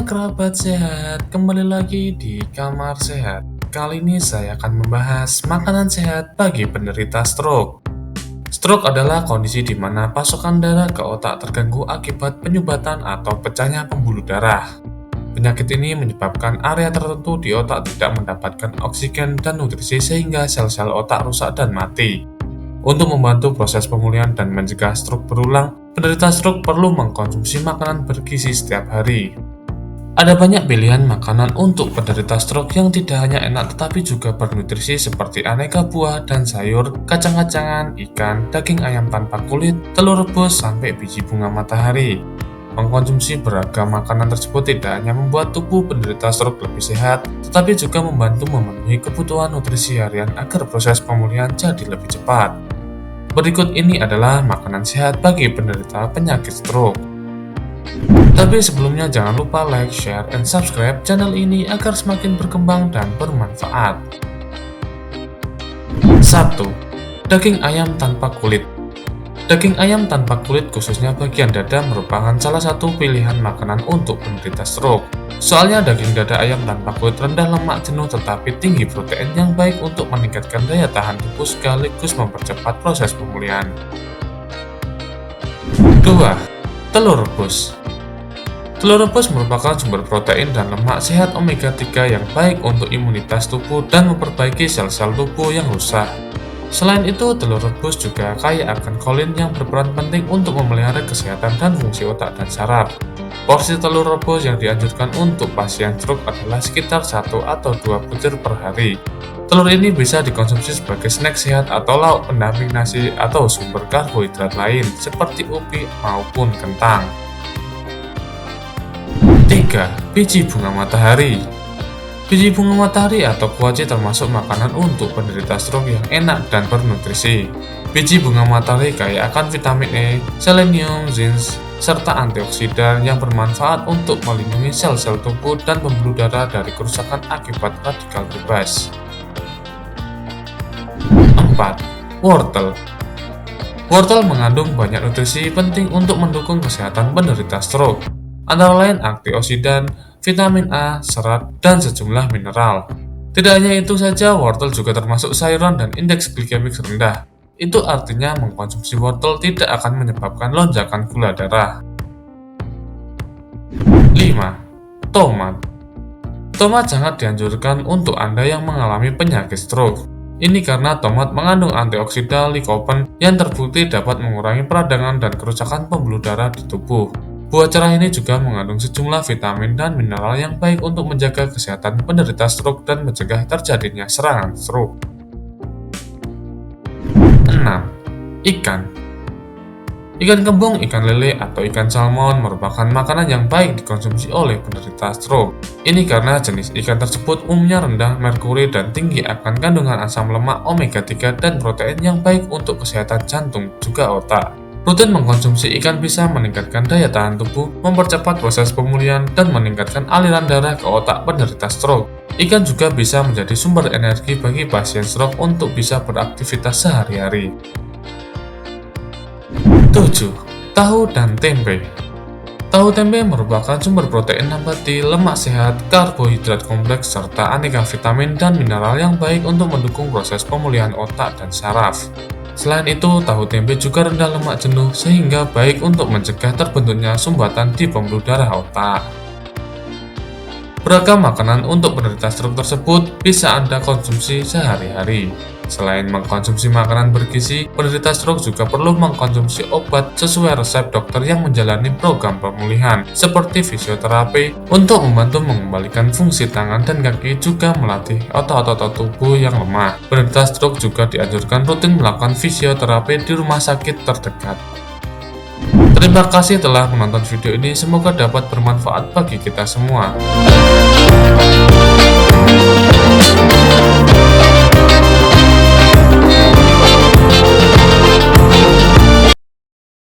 kerabat sehat, kembali lagi di Kamar Sehat. Kali ini saya akan membahas makanan sehat bagi penderita stroke. Stroke adalah kondisi di mana pasokan darah ke otak terganggu akibat penyumbatan atau pecahnya pembuluh darah. Penyakit ini menyebabkan area tertentu di otak tidak mendapatkan oksigen dan nutrisi sehingga sel-sel otak rusak dan mati. Untuk membantu proses pemulihan dan mencegah stroke berulang, penderita stroke perlu mengkonsumsi makanan bergizi setiap hari. Ada banyak pilihan makanan untuk penderita stroke yang tidak hanya enak tetapi juga bernutrisi seperti aneka buah dan sayur, kacang-kacangan, ikan, daging ayam tanpa kulit, telur rebus, sampai biji bunga matahari. Mengkonsumsi beragam makanan tersebut tidak hanya membuat tubuh penderita stroke lebih sehat, tetapi juga membantu memenuhi kebutuhan nutrisi harian agar proses pemulihan jadi lebih cepat. Berikut ini adalah makanan sehat bagi penderita penyakit stroke. Tapi sebelumnya jangan lupa like, share, dan subscribe channel ini agar semakin berkembang dan bermanfaat. 1. Daging ayam tanpa kulit. Daging ayam tanpa kulit khususnya bagian dada merupakan salah satu pilihan makanan untuk penderita stroke. Soalnya daging dada ayam tanpa kulit rendah lemak jenuh tetapi tinggi protein yang baik untuk meningkatkan daya tahan tubuh sekaligus mempercepat proses pemulihan. 2. Telur rebus. Telur rebus merupakan sumber protein dan lemak sehat omega 3 yang baik untuk imunitas tubuh dan memperbaiki sel-sel tubuh yang rusak. Selain itu, telur rebus juga kaya akan kolin yang berperan penting untuk memelihara kesehatan dan fungsi otak dan saraf. Porsi telur rebus yang dianjurkan untuk pasien stroke adalah sekitar 1 atau 2 butir per hari. Telur ini bisa dikonsumsi sebagai snack sehat atau lauk pendamping nasi atau sumber karbohidrat lain seperti ubi maupun kentang. 3. Biji bunga matahari. Biji bunga matahari atau kuaci termasuk makanan untuk penderita stroke yang enak dan bernutrisi. Biji bunga matahari kaya akan vitamin E, selenium, zinc, serta antioksidan yang bermanfaat untuk melindungi sel-sel tubuh dan pembuluh darah dari kerusakan akibat radikal bebas. 4. Wortel. Wortel mengandung banyak nutrisi penting untuk mendukung kesehatan penderita stroke, antara lain antioksidan, vitamin A, serat, dan sejumlah mineral. Tidak hanya itu saja, wortel juga termasuk sayuran dan indeks glikemik rendah. Itu artinya mengkonsumsi wortel tidak akan menyebabkan lonjakan gula darah. 5. Tomat. Tomat sangat dianjurkan untuk Anda yang mengalami penyakit stroke. Ini karena tomat mengandung antioksidan lycopene yang terbukti dapat mengurangi peradangan dan kerusakan pembuluh darah di tubuh. Buah cerah ini juga mengandung sejumlah vitamin dan mineral yang baik untuk menjaga kesehatan penderita stroke dan mencegah terjadinya serangan stroke. 6. Ikan. Ikan kembung, ikan lele, atau ikan salmon merupakan makanan yang baik dikonsumsi oleh penderita stroke. Ini karena jenis ikan tersebut umumnya rendah merkuri dan tinggi akan kandungan asam lemak omega 3 dan protein yang baik untuk kesehatan jantung juga otak. Rutin mengkonsumsi ikan bisa meningkatkan daya tahan tubuh, mempercepat proses pemulihan, dan meningkatkan aliran darah ke otak penderita stroke. Ikan juga bisa menjadi sumber energi bagi pasien stroke untuk bisa beraktivitas sehari-hari. 7. Tahu dan tempe. Tahu tempe merupakan sumber protein nabati, lemak sehat, karbohidrat kompleks, serta aneka vitamin dan mineral yang baik untuk mendukung proses pemulihan otak dan saraf. Selain itu, tahu tempe juga rendah lemak jenuh sehingga baik untuk mencegah terbentuknya sumbatan di pembuluh darah otak. Beragam makanan untuk penderita stroke tersebut bisa Anda konsumsi sehari-hari. Selain mengkonsumsi makanan bergizi, penderita stroke juga perlu mengkonsumsi obat sesuai resep dokter yang menjalani program pemulihan, seperti fisioterapi untuk membantu mengembalikan fungsi tangan dan kaki, juga melatih otot-otot tubuh yang lemah. Penderita stroke juga dianjurkan rutin melakukan fisioterapi di rumah sakit terdekat. Terima kasih telah menonton video ini, semoga dapat bermanfaat bagi kita semua.